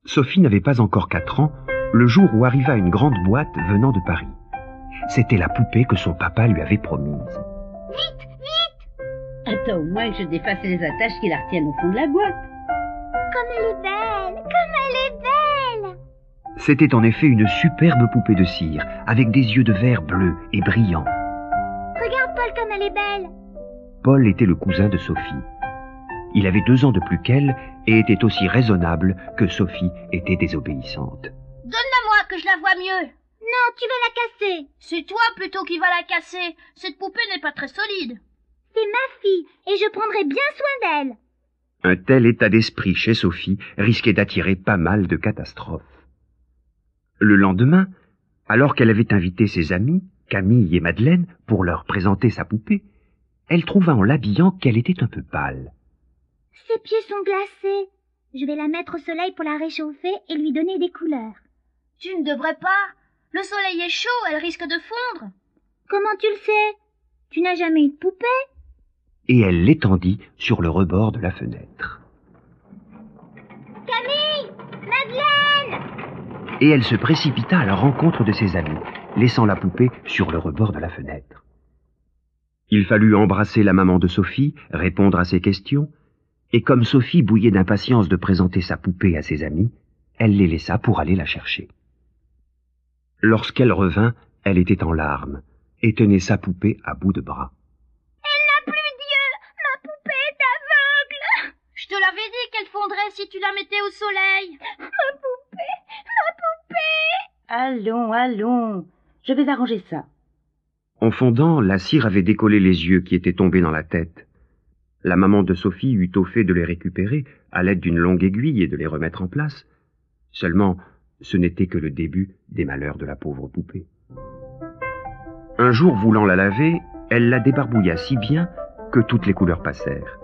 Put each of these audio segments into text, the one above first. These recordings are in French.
Sophie n'avait pas encore 4 ans, le jour où arriva une grande boîte venant de Paris. C'était la poupée que son papa lui avait promise. Vite, vite! Attends au moins que je défasse les attaches qui la retiennent au fond de la boîte. Comme elle est belle! Comme elle est belle! C'était en effet une superbe poupée de cire, avec des yeux de verre bleus et brillants. Regarde Paul comme elle est belle! Paul était le cousin de Sophie. Il avait 2 ans de plus qu'elle et était aussi raisonnable que Sophie était désobéissante. Donne-la-moi que je la vois mieux. Non, tu vas la casser. C'est toi plutôt qui vas la casser. Cette poupée n'est pas très solide. C'est ma fille et je prendrai bien soin d'elle. Un tel état d'esprit chez Sophie risquait d'attirer pas mal de catastrophes. Le lendemain, alors qu'elle avait invité ses amis, Camille et Madeleine, pour leur présenter sa poupée, elle trouva en l'habillant qu'elle était un peu pâle. Ses pieds sont glacés. Je vais la mettre au soleil pour la réchauffer et lui donner des couleurs. Tu ne devrais pas. Le soleil est chaud, elle risque de fondre. Comment tu le sais? Tu n'as jamais eu de poupée? Et elle l'étendit sur le rebord de la fenêtre. Camille! Madeleine! Et elle se précipita à la rencontre de ses amis, laissant la poupée sur le rebord de la fenêtre. Il fallut embrasser la maman de Sophie, répondre à ses questions, et comme Sophie bouillait d'impatience de présenter sa poupée à ses amis, elle les laissa pour aller la chercher. Lorsqu'elle revint, elle était en larmes et tenait sa poupée à bout de bras. Elle n'a plus d'yeux! Ma poupée est aveugle! Je te l'avais dit qu'elle fondrait si tu la mettais au soleil. Ma poupée! Ma poupée! Allons, allons, je vais arranger ça. En fondant, la cire avait décollé les yeux qui étaient tombés dans la tête. La maman de Sophie eut au fait de les récupérer à l'aide d'une longue aiguille et de les remettre en place. Seulement, ce n'était que le début des malheurs de la pauvre poupée. Un jour, voulant la laver, elle la débarbouilla si bien que toutes les couleurs passèrent.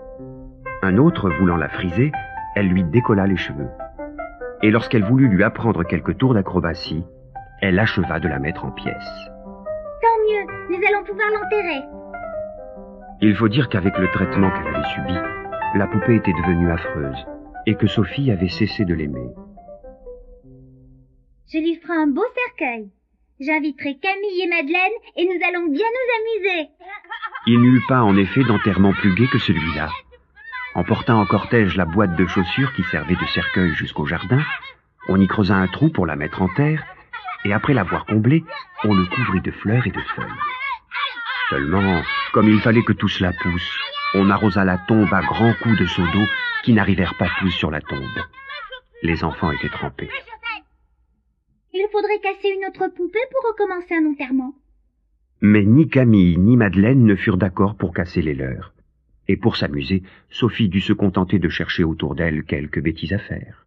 Un autre, voulant la friser, elle lui décolla les cheveux. Et lorsqu'elle voulut lui apprendre quelques tours d'acrobatie, elle acheva de la mettre en pièces. Tant mieux, nous allons pouvoir l'enterrer. Il faut dire qu'avec le traitement qu'elle avait subi, la poupée était devenue affreuse et que Sophie avait cessé de l'aimer. Je lui ferai un beau cercueil. J'inviterai Camille et Madeleine et nous allons bien nous amuser. Il n'y eut pas en effet d'enterrement plus gai que celui-là. En portant en cortège la boîte de chaussures qui servait de cercueil jusqu'au jardin, on y creusa un trou pour la mettre en terre, et après l'avoir comblé, on le couvrit de fleurs et de feuilles. Seulement, comme il fallait que tout cela pousse, on arrosa la tombe à grands coups de seau d'eau qui n'arrivèrent pas tous sur la tombe. Les enfants étaient trempés. Il faudrait casser une autre poupée pour recommencer un enterrement. Mais ni Camille ni Madeleine ne furent d'accord pour casser les leurs. Et pour s'amuser, Sophie dut se contenter de chercher autour d'elle quelques bêtises à faire.